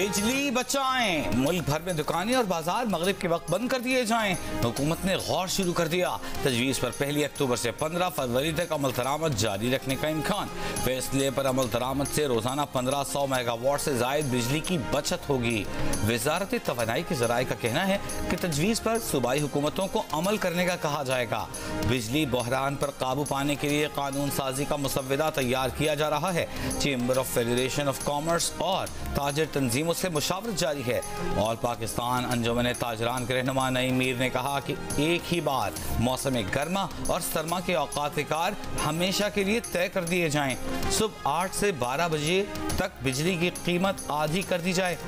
बिजली बचाएं, मुल्क भर में दुकानें और बाजार मगरिब के वक्त बंद कर दिए जाएं। हुकूमत ने गौर शुरू कर दिया। तजवीज़ पर 1 अक्टूबर से 15 फरवरी तक अमल दरामद जारी रखने का इम्कान। फैसले पर अमल दरामद से रोजाना 1500 मेगावाट से जायद बिजली की बचत होगी। वजारत तवानाई के ज़राए का कहना है कि तजवीज़ पर सूबाई हुकूमतों को अमल करने का कहा जाएगा। बिजली बहरान पर काबू पाने के लिए कानून साजी का मुसव्वदा तैयार किया जा रहा है। Chamber of federation of commerce और ताजर तंजीमों से मुशावरत जारी है। और पाकिस्तान अंजुमन ताजरान के रहनुमा नईम मीर ने कहा कि एक ही बार मौसम गर्मा और सरमा के औकात कार हमेशा के लिए तय कर दिए जाएं। सुबह 8 से 12 बजे तक बिजली की कीमत आधी कर दी जाए।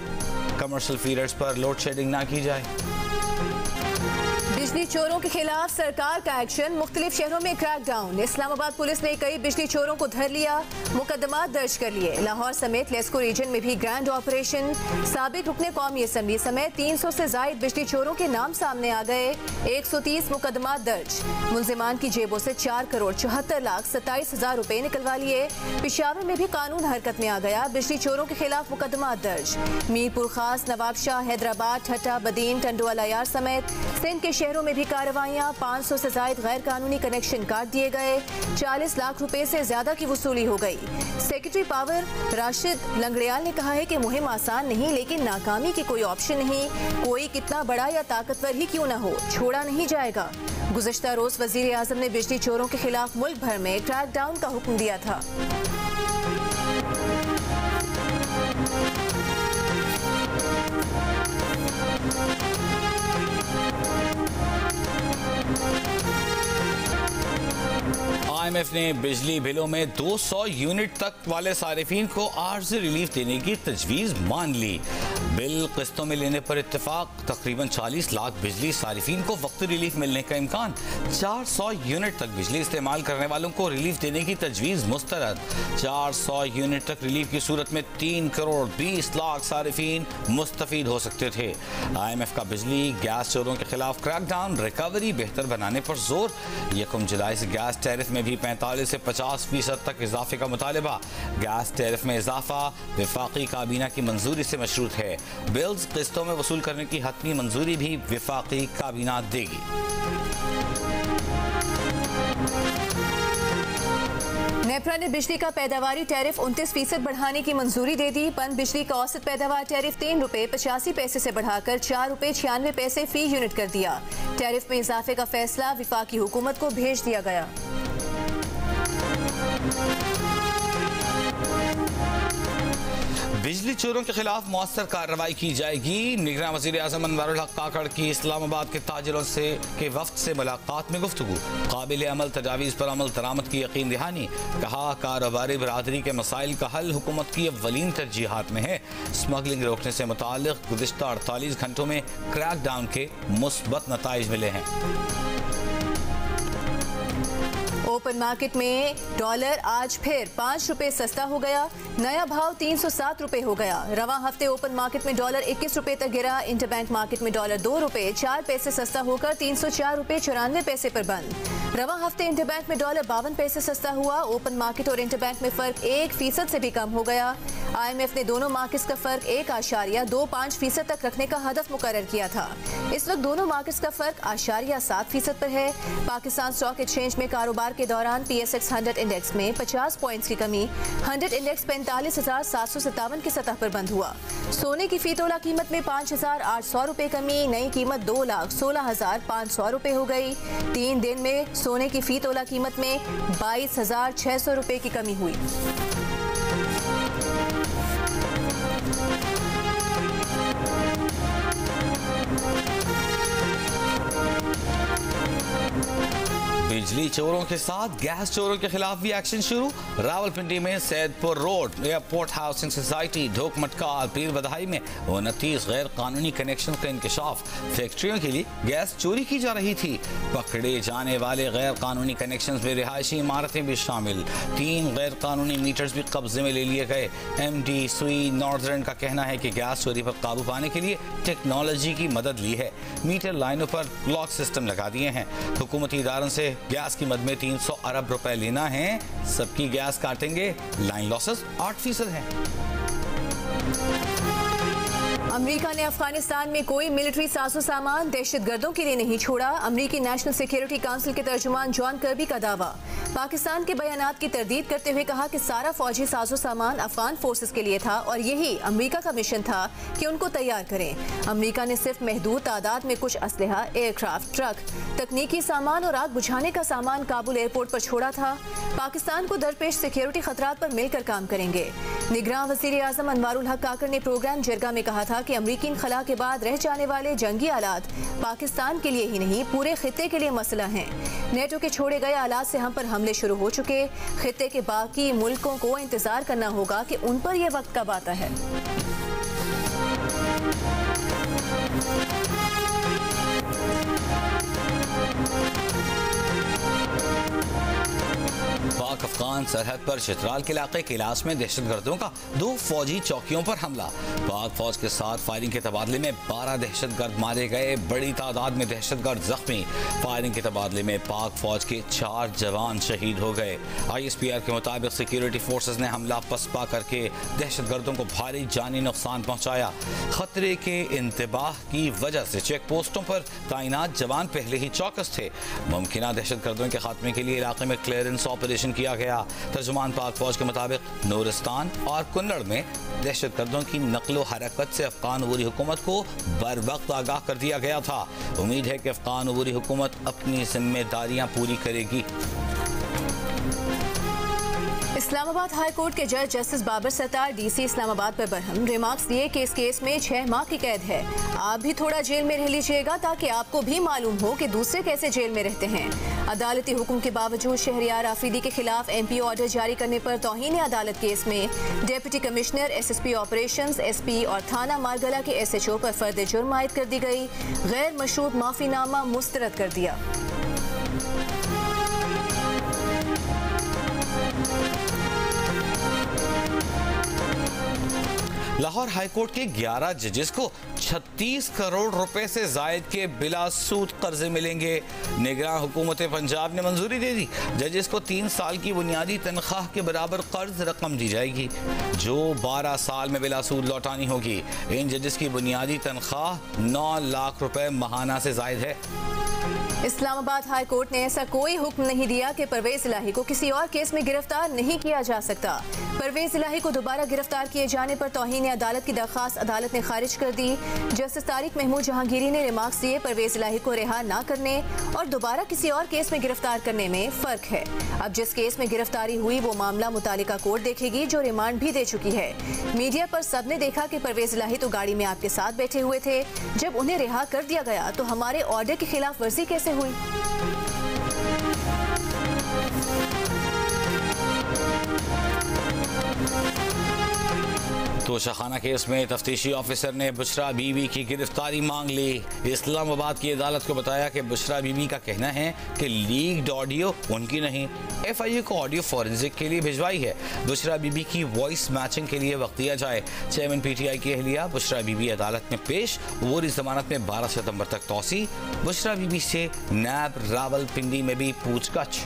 कमर्शियल फीडर्स पर लोड शेडिंग ना की जाए। बिजली चोरों के खिलाफ सरकार का एक्शन, मुख्तलिफ शहरों में क्रैकडाउन। इस्लामाबाद पुलिस ने कई बिजली चोरों को धर लिया, मुकदमा दर्ज कर लिए। लाहौर समेत लेस्को रीजन में भी ग्रैंड ऑपरेशन। साबिक रुकने कौमी असम्बली समेत 300 से जायद बिजली चोरों के नाम सामने आ गए। 130 मुकदमा दर्ज। मुलजिमान की जेबों से 4,74,27,000 रुपए निकलवा लिए। पिशावर में भी कानून हरकत में आ गया, बिजली चोरों के खिलाफ मुकदमा दर्ज। मीरपुर खास, नवाबशाह, हैदराबाद, ठट्टा, बदीन, टंडोवालायार समेत सिंध के शहरों में भी कार्रवाइयां। 500 से जायद गैर कानूनी कनेक्शन काट दिए गए। 40 लाख रुपए से ज्यादा की वसूली हो गई। सेक्रेटरी पावर राशिद लंगड़ियाल ने कहा है कि मुहिम आसान नहीं, लेकिन नाकामी की कोई ऑप्शन नहीं। कोई कितना बड़ा या ताकतवर ही क्यों न हो, छोड़ा नहीं जाएगा। गुज़श्ता रोज वजीर आजम ने बिजली चोरों के खिलाफ मुल्क भर में क्रैकडाउन का हुक्म दिया था। IMF ने बिजली बिलों में 200 यूनिट तक वाले सारिफीन को आर्जी रिलीफ देने की तजवीज़ मान ली। बिल किस्तों में लेने पर इत्तेफाक। तकरीबन 40 लाख बिजली सारिफीन को वक्त रिलीफ मिलने का इम्कान। 400 यूनिट तक बिजली इस्तेमाल करने वालों को रिलीफ देने की तजवीज़ मुस्तरद। 400 यूनिट तक रिलीफ की सूरत में 3 करोड़ 20 लाख सारिफीन मुस्तफीद हो सकते थे। IMF का बिजली गैस चोरों के खिलाफ क्रैकडाउन, रिकवरी बेहतर बनाने पर जोर। 1 जुलाई से गैस टैरिफ में भी 45 से 50% तक इजाफे का मुतालबा। गैस टैरिफ में इजाफा वफाकी काबीना की मंजूरी से मशरूत है। बिल्स किस्तों में वसूल करने की हतमी मंजूरी भी वफाकी काबीना देगी। नेपरा ने बिजली का पैदावारी टैरिफ 29% बढ़ाने की मंजूरी दे दी। पन बिजली का औसत पैदावार टैरिफ 3 रुपए 85 पैसे से बढ़ाकर 4 रुपए 96 पैसे फी यूनिट कर दिया। टैरिफ में इजाफे का फैसला वफाकी हुकूमत को भेज दिया गया। बिजली चोरों के खिलाफ मौसर कार्रवाई की जाएगी। निगरान वज़ीर आज़म अनवारुल हक काकड़ की इस्लामाबाद के ताजिरों के वफ्द से मुलाकात में गुफ्तगू। काबिल अमल तजावीज़ पर अमल दरामद की यकीन दहानी। कहा कारोबारी बरादरी के मसाइल का हल हुकूमत की अव्वलीन तरजीहात में है। स्मगलिंग रोकने से मुताल्लिक़ गुज़िश्ता 48 घंटों में क्रैकडाउन के मुस्बत नताइज मिले हैं। ओपन मार्केट में डॉलर आज फिर 5 रुपए सस्ता हो गया। नया भाव 307 रुपए हो गया। रवा हफ्ते ओपन मार्केट में डॉलर 21 रुपए तक गिरा। इंटरबैंक मार्केट में डॉलर 2 रुपए 4 पैसे सस्ता होकर 304 रुपए 94 पैसे पर बंद। रवा हफ्ते इंटरबैंक में डॉलर 52 पैसे सस्ता हुआ। ओपन मार्केट और इंटरबैंक में फर्क 1% से भी कम हो गया। IMF ने दोनों मार्केट्स का फर्क 1.25% तक रखने का हदफ मुकर्रर किया था। इस वक्त दोनों मार्केट्स का फर्क 0.7% पर है। पाकिस्तान स्टॉक एक्सचेंज में कारोबार के दौरान PSX 100 इंडेक्स में 50 पॉइंट्स की कमी। 100 इंडेक्स 45,757 की सतह पर बंद हुआ। सोने की फी तोला कीमत में 5,800 रुपए कमी। नई कीमत 2,16,500 रुपए हो गई। 3 दिन में सोने की फी तोला कीमत में 22,600 रुपए की कमी हुई। बिजली चोरों के साथ गैस चोरों के खिलाफ भी एक्शन शुरू। रावलपिंडी में Saidpur road, airport housing society, Dhok Matkal, Pir Wadhai में 29 गैर कानूनी कनेक्शन का इंकशाफ। फैक्ट्रियों के लिए गैस चोरी की जा रही थी। पकड़े जाने वाले गैर कानूनी कनेक्शन में रिहायशी इमारतें भी शामिल। 3 गैर कानूनी मीटर्स भी कब्जे में ले लिए गए। MD सुई नॉर्दर्न का कहना है कि गैस चोरी पर काबू पाने के लिए टेक्नोलॉजी की मदद ली है। मीटर लाइनों पर लॉक सिस्टम लगा दिए हैं। हुकूमती इदारों से गैस की मद में 300 अरब रुपए लेना है। सबकी गैस काटेंगे। लाइन लॉसेस 8% है। अमेरिका ने अफगानिस्तान में कोई मिलिट्री साजो सामान दहशतगर्दों के लिए नहीं छोड़ा। अमेरिकी नेशनल सिक्योरिटी काउंसिल के तर्जुमान जॉन कर्बी का दावा। पाकिस्तान के बयानात की तरदीद करते हुए कहा कि सारा फौजी साजो सामान अफगान फोर्सेस के लिए था और यही अमेरिका का मिशन था कि उनको तैयार करें। अमेरिका ने सिर्फ महदूद तादाद में कुछ असलहा, एयरक्राफ्ट, ट्रक, तकनीकी सामान और आग बुझाने का सामान काबुल एयरपोर्ट पर छोड़ा था। पाकिस्तान को दरपेश सिक्योरिटी खतरात पर मिलकर काम करेंगे। निगरान वज़ीर आज़म अनवारुल हक काकर ने प्रोग्राम जरगा में कहा था कि अमरीकी इनखला के बाद रह जाने वाले जंगी आलात पाकिस्तान के लिए ही नहीं पूरे खित्ते के लिए मसला हैं। नेटो के छोड़े गए आलात से हम पर हमले शुरू हो चुके। खित्ते के बाकी मुल्कों को इंतजार करना होगा कि उन पर यह वक्त कब आता है। पाक अफगान सरहद पर चित्राल के इलाके कैलाश में दहशतगर्दों का 2 फौजी चौकियों पर हमला। पाक फौज के साथ फायरिंग के तबादले में 12 दहशतगर्द मारे गए, बड़ी तादाद में दहशतगर्द जख्मी। फायरिंग के तबादले में पाक फौज के 4 जवान शहीद हो गए। ISPR के मुताबिक सिक्योरिटी फोर्सेस ने हमला पसपा करके दहशतगर्दों को भारी जानी नुकसान पहुंचाया। खतरे के इंतबाह की वजह से चेक पोस्टों पर तैनात जवान पहले ही चौकस थे। मुमकिन दहशतगर्दों के खात्मे के लिए इलाके में क्लियरेंस ऑपरेशन किया गया। तर्जुमान पाक फौज के मुताबिक नूरिस्तान और कुन्नड़ में दहशतगर्दों की नकलो हरकत से अफगान अबूरी हुकूमत को बर वक्त आगाह कर दिया गया था। उम्मीद है कि अफगान अबूरी हुकूमत अपनी जिम्मेदारियां पूरी करेगी। इस्लामाबाद हाई कोर्ट के जज जस्टिस बाबर सत्तार DC इस्लामाबाद पर बरहम। रिमार्क्स दिए कि इस केस में 6 माह की कैद है। आप भी थोड़ा जेल में रह लीजिएगा ताकि आपको भी मालूम हो कि दूसरे कैसे जेल में रहते हैं। अदालती हुक्म के बावजूद शहरियार आफरीदी के खिलाफ MP ऑर्डर जारी करने पर तौहीन अदालत केस में deputy commissioner SSP operations SP और थाना मारगला के SHO पर फर्द जुर्म आयद कर दी गई। गैर मशरूत माफीनामा मुस्तरद कर दिया। लाहौर हाईकोर्ट के 11 जजेस को 36 करोड़ रुपए से जायद के बिला सूद कर्जे मिलेंगे। निगरान हुकूमत पंजाब ने मंजूरी दे दी। जजेस को 3 साल की बुनियादी तनख्वाह के बराबर कर्ज रकम दी जाएगी जो 12 साल में बिला सूद लौटानी होगी। इन जजेस की बुनियादी तनख्वाह 9 लाख रुपए माहाना से जायद है। इस्लामाबाद हाई कोर्ट ने ऐसा कोई हुक्म नहीं दिया कि परवेज इलाही को किसी और केस में गिरफ्तार नहीं किया जा सकता। परवेज इलाही को दोबारा गिरफ्तार किए जाने पर तौहीन अदालत की दरख्वास्त अदालत ने खारिज कर दी। जस्टिस तारिक महमूद जहांगीरी ने रिमार्क्स दिए परवेज इलाही को रिहा न करने और दोबारा किसी और केस में गिरफ्तार करने में फर्क है। अब जिस केस में गिरफ्तारी हुई वो मामला मुतालिका कोर्ट देखेगी जो रिमांड भी दे चुकी है। मीडिया पर सबने देखा कि परवेज इलाही तो गाड़ी में आपके साथ बैठे हुए थे। जब उन्हें रिहा कर दिया गया तो हमारे ऑर्डर की खिलाफ वर्जी कैसे हुई? तोशाखाना केस में तफ्तीशी ऑफिसर ने बुशरा बीबी की गिरफ्तारी मांग ली। इस्लामाबाद की अदालत को बताया कि बुशरा बीबी का कहना है कि लीक्ड ऑडियो उनकी नहीं, FIA को ऑडियो फॉरेंसिक के लिए भिजवाई है। बुशरा बीबी की वॉइस मैचिंग के लिए वक्त दिया जाए। चेयरमैन PTI की अहलिया बुशरा बीबी अदालत में पेश। वो जमानत में 12 सितंबर तक तौसी। बुशरा बीबी से नैब रावलपिंडी में भी पूछताछ।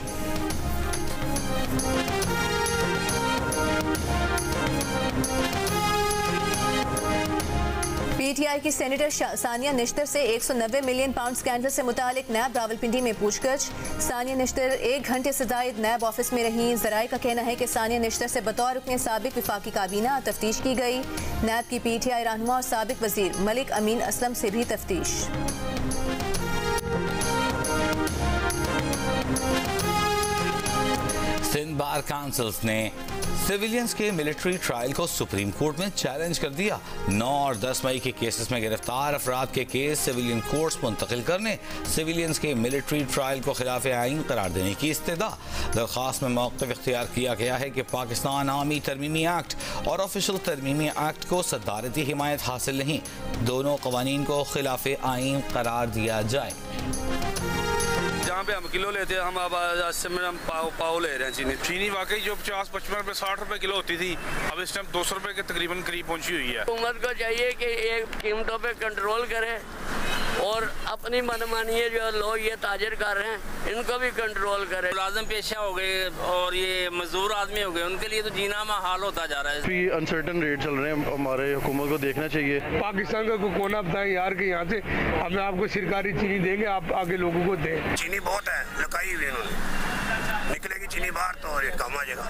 PTI की सेनेटर सानिया निश्तर से 190 मिलियन पाउंड स्कैंडल से मुतालिक नैब रावलपिंडी में पूछताछ। सानिया निश्तर 1 घंटे से जायद नैब ऑफिस में रहीं। ज़राए का कहना है कि सानिया निश्तर से बतौर रुकने साबिक विफाकी काबीना तफ्तीश की गई। नैब की PTI रहनुमा और साबिक वजीर मलिक अमीन असलम से भी तफ्तीश। सिंध बार काउंसिल्स ने सिविलियंस के मिलिट्री ट्रायल को सुप्रीम कोर्ट में चैलेंज कर दिया। 9 और 10 मई के केसेस में गिरफ्तार अफराद के केस सिविलियन कोर्ट्स मुंतकिल करने, सिविलियंस के मिलिट्री ट्रायल को खिलाफ आईन करार देने की इस्तदा। दरख्वास्त में मौक़िफ़ इख्तियार किया गया है कि पाकिस्तान आर्मी तरमीमी एक्ट और ऑफिशियल तरमीमी एक्ट को सदारती हिमायत हासिल नहीं, दोनों कवानीन को खिलाफ आईन करार दिया जाए। जहाँ पे हम किलो लेते हैं हम अब हम पाव ले रहे हैं चीनी वाकई जो 50-55 रुपए 60 रुपए किलो होती थी अब इस टाइम 200 रुपए के तकरीबन करीब पहुंची हुई है। हुकूमत को चाहिए कि ये कीमतों पे कंट्रोल करे और अपनी मनमानी जो लोग ये ताजर कर रहे हैं इनको भी कंट्रोल करें। मुलाजिम पेशा हो गए और ये मजदूर आदमी हो गए, उनके लिए तो जीना महाल होता जा रहा है। अनसर्टन रेट चल रहे हैं, हमारे हुकूमत को देखना चाहिए। पाकिस्तान का कोना बताएं यार कि यहाँ से हमें आपको सरकारी चीनी देंगे, आप आगे लोगों को दें। चीनी बहुत है, लुकाई हुई इन्होंने, निकलेगी चीनी बाहर तो रेट कम आ जाएगा।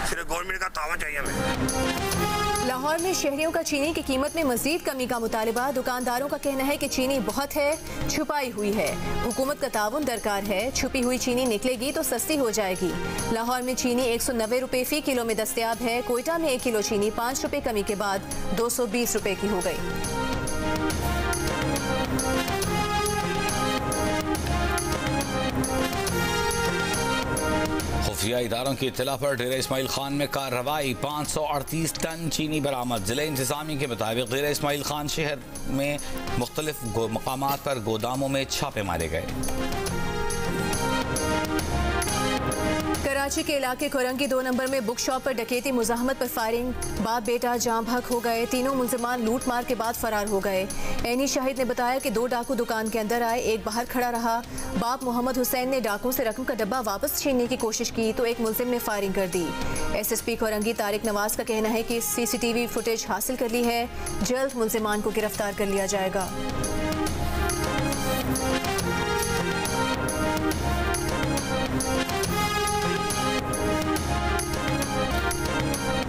सिर्फ गवर्नमेंट का तावा चाहिए हमें। लाहौर में शहरियों का चीनी की कीमत में मजीद कमी का मुतालबा। दुकानदारों का कहना है कि चीनी बहुत है, छुपाई हुई है। हुकूमत का ताउन दरकार है, छुपी हुई चीनी निकलेगी तो सस्ती हो जाएगी। लाहौर में चीनी 190 रुपए फी किलो में दस्तयाब है। कोयटा में 1 किलो चीनी 5 रुपए कमी के बाद 220 रुपए की हो गई। खुफिया इदारों की इत्तला पर डेरा इस्माइल खान में कार्रवाई, 538 टन चीनी बरामद। जिले इंतजामी के मुताबिक डेरा इस्माइल खान शहर में मुख्तलिफ मकामात पर गोदामों में छापे मारे गए। कराची के इलाके कोरंगी 2 नंबर में बुक शॉप पर डकैती, मुजाहमत पर फायरिंग, बाप बेटा जाम भाग हो गए। तीनों मुलजिमान लूट मार के बाद फरार हो गए। एनी शाहिद ने बताया कि 2 डाकू दुकान के अंदर आए, एक बाहर खड़ा रहा। बाप मोहम्मद हुसैन ने डाकुओं से रकम का डब्बा वापस छीनने की कोशिश की तो एक मुलजिम ने फायरिंग कर दी। SSP कोरंगी तारिक नवाज का कहना है कि CCTV फुटेज हासिल कर ली है, जल्द मुलजिमान को गिरफ्तार कर लिया जाएगा।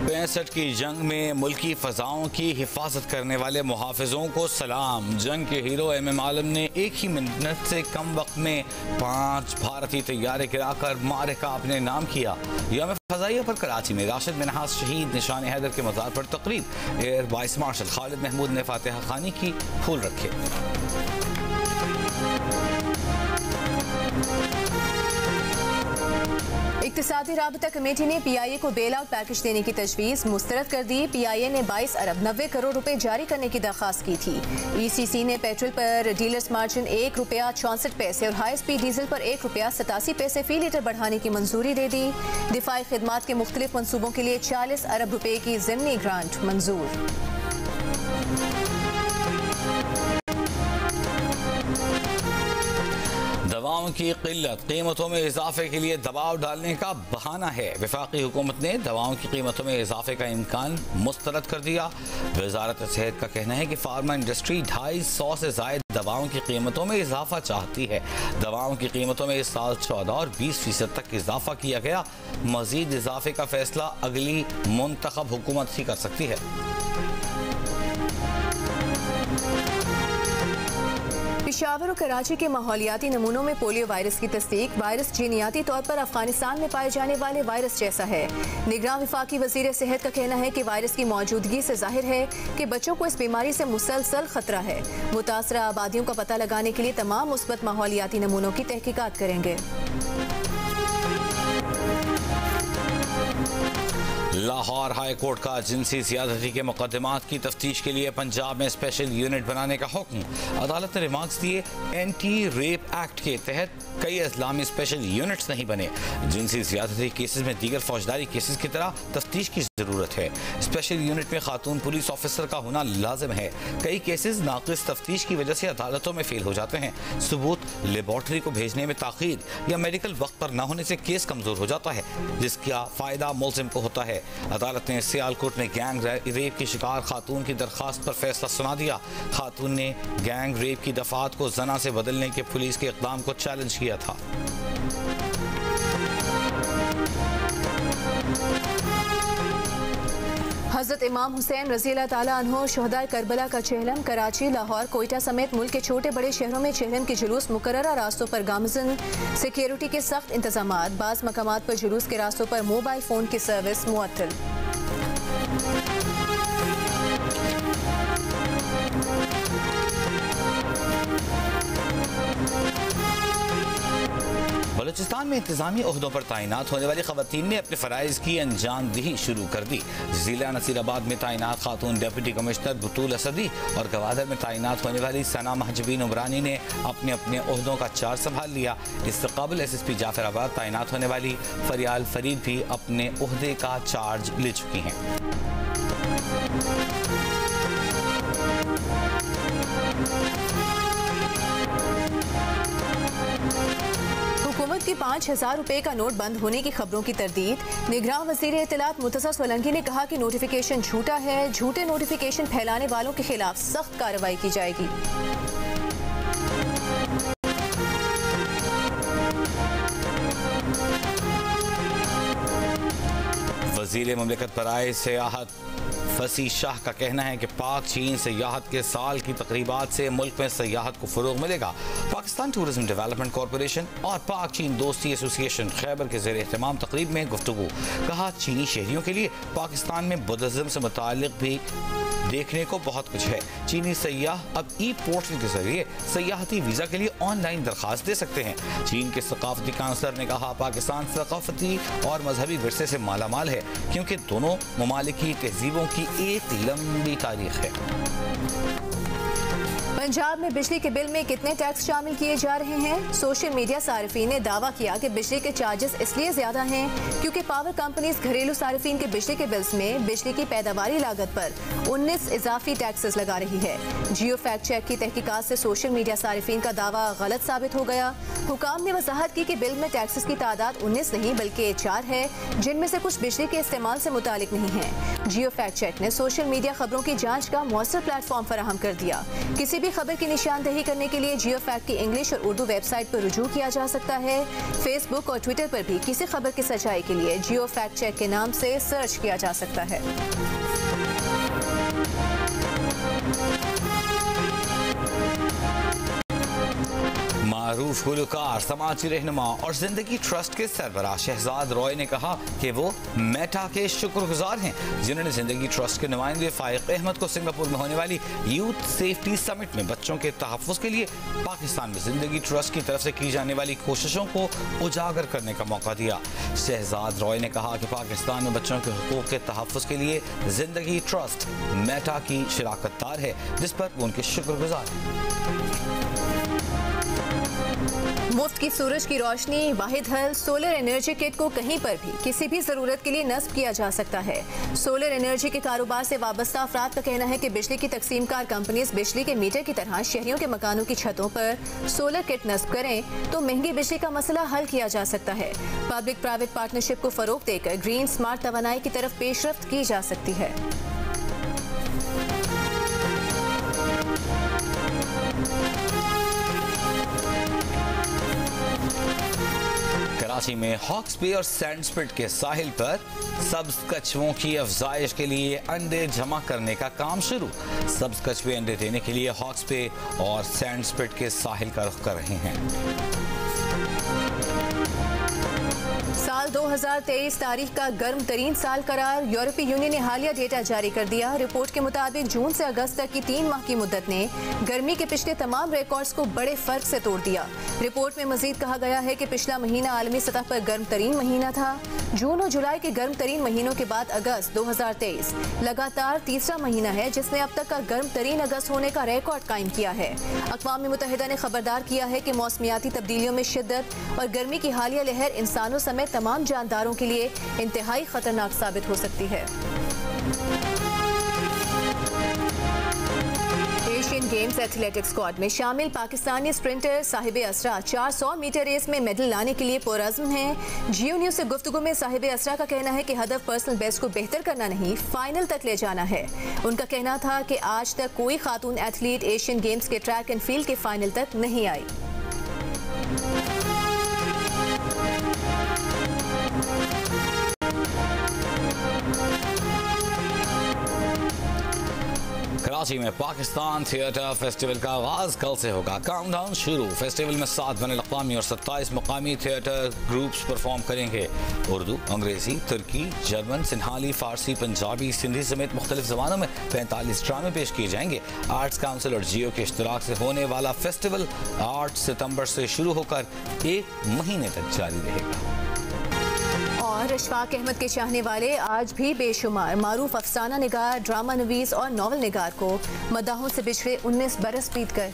65 की जंग में मुल्की फ़ज़ाओं की हिफाजत करने वाले मुहाफ़िज़ों को सलाम। जंग के हीरो MM आलम ने एक ही मिनट से कम वक्त में 5 भारतीय तैयारे गिराकर मारिका अपने नाम किया। यौम फ़ज़ाइया पर कराची में राशिद मिन्हास शहीद निशान हैदर के मज़ार पर तकरीब। Air vice marshal Khalid Mahmood ने फातिहा खानी की, फूल रखे। इक़्तिसादी राबता कमेटी ने PIA को बेल आउट पैकेज देने की तजवीज़ मुस्तरद कर दी। PIA ने 22 अरब 90 करोड़ रुपए जारी करने की दरख्वास्त की थी। ECC ने पेट्रोल पर डीलर्स मार्जिन ₹1.64 और हाई स्पीड डीजल पर ₹1.87 फी लीटर बढ़ाने की मंजूरी दे दी। दिफाई खिदमात के मुख्तलिफ मनसूबों के लिए 40 अरब रुपए की ज़िमनी ग्रांट मंजूर। दवाओं की किल्लत कीमतों में इजाफे के लिए दबाव डालने का बहाना है। वफाकी हुकूमत ने दवाओं की कीमतों में इजाफे का इम्कान मुस्तरद कर दिया। वजारत सेहत का कहना है कि फार्मा इंडस्ट्री 250 से ज़ायद दवाओं की कीमतों में इजाफा चाहती है। दवाओं की कीमतों में इस साल 14 और 20% तक इजाफा किया गया। मजीद इजाफे का फैसला अगली मुंतखब हुकूमत ही कर सकती है। पेशावर और कराची के माहौलियाती नमूनों में पोलियो वायरस की तस्दीक। वायरस जीनियाती तौर पर अफगानिस्तान में पाए जाने वाले वायरस जैसा है। निगरान वफाकी वजीर सेहत का कहना है कि वायरस की मौजूदगी से जाहिर है कि बच्चों को इस बीमारी से मुसलसल खतरा है। मुतासरा आबादियों का पता लगाने के लिए तमाम मुस्बत माहौलियाती नमूनों की तहकीकात करेंगे। लाहौर हाई कोर्ट का जिनसी ज़्यादती के मुकदमात की तफ्तीश के लिए पंजाब में स्पेशल यूनिट बनाने का हुक्म। अदालत ने रिमार्क्स दिए, एंटी रेप एक्ट के तहत कई इस्लामी स्पेशल यूनिट्स नहीं बने। जिनसी ज़्यादती केसेस में दीगर फौजदारी केसेस की तरह तफ्तीश की ज़रूरत है। स्पेशल यूनिट में खातून पुलिस ऑफिसर का होना लाजिम है। कई केसेस नाक़िस तफ्तीश की वजह से अदालतों में फेल हो जाते हैं। सबूत लेबॉर्ट्री को भेजने में ताख़ीर या मेडिकल वक्त पर न होने से केस कमज़ोर हो जाता है, जिसका फ़ायदा मुल्ज़िम को होता है। अदालत ने सियालकोट में गैंग रेप की शिकार खातून की दरख्वास्त पर फैसला सुना दिया। खातून ने गैंग रेप की दफात को जना से बदलने के पुलिस के इक़दाम को चैलेंज किया था। हज़रत इमाम हुसैन रज़ी अल्लाह ताला अन्हो शुहदाए करबला का चेहलम। कराची, लाहौर, कोयटा समेत मुल्क के छोटे बड़े शहरों में चेहलम के जुलूस मुकर्ररा रास्तों पर गामज़न। सिक्योरिटी के सख्त इंतजामात। बाज़ मकामात पर जुलूस के रास्तों पर मोबाइल फ़ोन की सर्विस मुअत्तल। बलूचिस्तान में इंतजामी ओहदों पर तैनात होने वाली खवातीन ने अपने फ़राइज़ की अंजामदही शुरू कर दी। ज़िला नसीराबाद में तैनात खातून डिप्टी कमिश्नर बुतूल असदी और गवादर में तैनात होने वाली सना महजबीन उमरानी ने अपने अपने ओहदों का चार्ज संभाल लिया। इससे कबल SSP जाफराबाद तैनात होने वाली फरियाल फरीद भी अपने ओहदे का चार्ज ले चुकी हैं। हुकूमत की 5,000 रुपए का नोट बंद होने की खबरों की तरदीद। निगरान वज़ीर इत्तलात मुर्तज़ा सोलंकी ने कहा कि नोटिफिकेशन झूठा है, झूठे नोटिफिकेशन फैलाने वालों के खिलाफ सख्त कार्रवाई की जाएगी। वज़ीर मुमलिकत बराए सियाहत फसी शाह का कहना है कि पाक चीन सियाहत के साल की तकरीबात से मुल्क में सियाहत को फ़रोग़ मिलेगा। पाकिस्तान टूरिज्म डेवलपमेंट कॉरपोरेशन और पाक चीन दोस्ती एसोसिएशन खैबर के ज़ेर एहतमाम तकरीब में गुफ्तगू। कहा चीनी शहरियों के लिए पाकिस्तान में बुद्धिज़्म से मुताल्लिक़ भी देखने को बहुत कुछ है। चीनी सयाह अब ई पोर्टल के जरिए सयाहती वीज़ा के लिए ऑनलाइन दरख्वास्त दे सकते हैं। चीन के सकाफती काउंसलर ने कहा पाकिस्तान सकाफती और मजहबी विरसे से मालामाल है क्योंकि दोनों ममालिक की तहजीबों की एक लंबी तारीख है। पंजाब में बिजली के बिल में कितने टैक्स शामिल किए जा रहे हैं? सोशल मीडिया सारिफीन ने दावा किया कि बिजली के चार्जेस इसलिए ज्यादा हैं क्योंकि पावर कंपनीज घरेलू सारिफीन के बिजली के बिल्स में बिजली की पैदावारी लागत पर 19 इजाफी टैक्सेस लगा रही है। जियो फैक्ट चेक की तहकीकात से सोशल मीडिया सारिफीन का दावा गलत साबित हो गया। हुकाम ने वजाहत की कि बिल में टैक्सेस की तादाद 19 नहीं बल्कि 4 है, जिनमें से कुछ बिजली के इस्तेमाल से मुतालिक नहीं है। जियो फैक्ट चेक ने सोशल मीडिया खबरों की जाँच का मौसर प्लेटफॉर्म फराहम कर दिया। किसी भी खबर की निशानदेही करने के लिए जियो फैक्ट की इंग्लिश और उर्दू वेबसाइट पर रुजू किया जा सकता है। फेसबुक और ट्विटर पर भी किसी खबर की सच्चाई के लिए जियो फैक्ट चेक के नाम से सर्च किया जा सकता है। मारूफ गुलकार, समाजी रहनुमा और जिंदगी ट्रस्ट के सरबराह शहजाद रॉय ने कहा कि वो मेटा के शुक्रगुजार हैं जिन्होंने जिंदगी ट्रस्ट के नुमाइंदे फाइक अहमद को सिंगापुर में होने वाली यूथ सेफ्टी समिट में बच्चों के तहफ़्फ़ुज़ के लिए पाकिस्तान में जिंदगी ट्रस्ट की तरफ से की जाने वाली कोशिशों को उजागर करने का मौका दिया। शहजाद रॉय ने कहा कि पाकिस्तान में बच्चों के हुकूक़ के तहफ़्फ़ुज़ के लिए जिंदगी ट्रस्ट मेटा की शराकतदार है जिस पर वो उनके शुक्रगुजार हैं। मुफ्त की सूरज की रोशनी वाहिद हल सोलर एनर्जी किट को कहीं पर भी किसी भी जरूरत के लिए नस्ब किया जा सकता है। सोलर एनर्जी के कारोबार से वाबस्ता अफराद का कहना है कि बिजली की तकसीमकार कंपनीज बिजली के मीटर की तरह शहरियों के मकानों की छतों पर सोलर किट नस्ब करें तो महंगी बिजली का मसला हल किया जा सकता है। पब्लिक प्राइवेट पार्टनरशिप को फरोग देकर ग्रीन स्मार्ट तवानाई की तरफ पेशरफ्त की जा सकती है। कराची में हॉक्स बे और सैंड स्पिट के साहिल पर सब्ज कछुओं की अफजाइश के लिए अंडे जमा करने का काम शुरू। सब्ज कछुए अंडे देने के लिए हॉक्स बे और सैंड स्पिट के साहिल का रुख कर रहे हैं। साल 2023 तारीख का गर्म तरीन साल करार यूरोपीय यूनियन ने हालिया डेटा जारी कर दिया। रिपोर्ट के मुताबिक जून से अगस्त तक की 3 माह की मुद्दत ने गर्मी के पिछले तमाम रिकॉर्ड्स को बड़े फर्क से तोड़ दिया। रिपोर्ट में मजीद कहा गया है कि पिछला महीना आलमी सतह पर गर्म तरीन महीना था। जून और जुलाई के गर्म तरीन महीनों के बाद अगस्त 2023 लगातार तीसरा महीना है जिसने अब तक का गर्म तरीन अगस्त होने का रिकॉर्ड कायम किया है। अक़वाम मुत्तहिदा ने खबरदार किया है कि मौसमियाती तब्दीलियों में शिद्दत और गर्मी की हालिया लहर इंसानों समेत तमाम जानदारों के लिए इंतहाई खतरनाक साबित हो सकती है। एशियन गेम्स एथलेटिक्स स्क्वाड में शामिल पाकिस्तानी स्प्रिंटर साहिब असरा 400 मीटर रेस में मेडल लाने के लिए पुरअज़्म हैं। जियो न्यूज़ से गुफ्तगू में साहिब असरा का कहना है कि हदफ पर्सनल बेस्ट को बेहतर करना नहीं, फाइनल तक ले जाना है। उनका कहना था कि आज तक कोई खातून एथलीट एशियन गेम्स के ट्रैक एंड फील्ड के फाइनल तक नहीं आई। कराची में पाकिस्तान थिएटर फेस्टिवल का आगाज कल से होगा। काउंटडाउन शुरू। फेस्टिवल में 7 बैनुल-अक़वामी और 27 मुकामी थिएटर ग्रुप्स परफॉर्म करेंगे। उर्दू, अंग्रेजी, तुर्की, जर्मन, सिन्हाली, फारसी, पंजाबी, सिंधी समेत मुख्तलिफ ज़बानों में 45 ड्रामे पेश किए जाएंगे। आर्ट्स काउंसिल और जियो के इश्तराक से होने वाला फेस्टिवल 8 सितंबर से शुरू होकर 1 महीने तक जारी रहेगा। और अशफाक अहमद के चाहने वाले आज भी बेशुमार। मारूफ अफसाना निगार, ड्रामा नवीस और नावल निगार को मदाहों से बिछड़े 19 बरस बीत गए।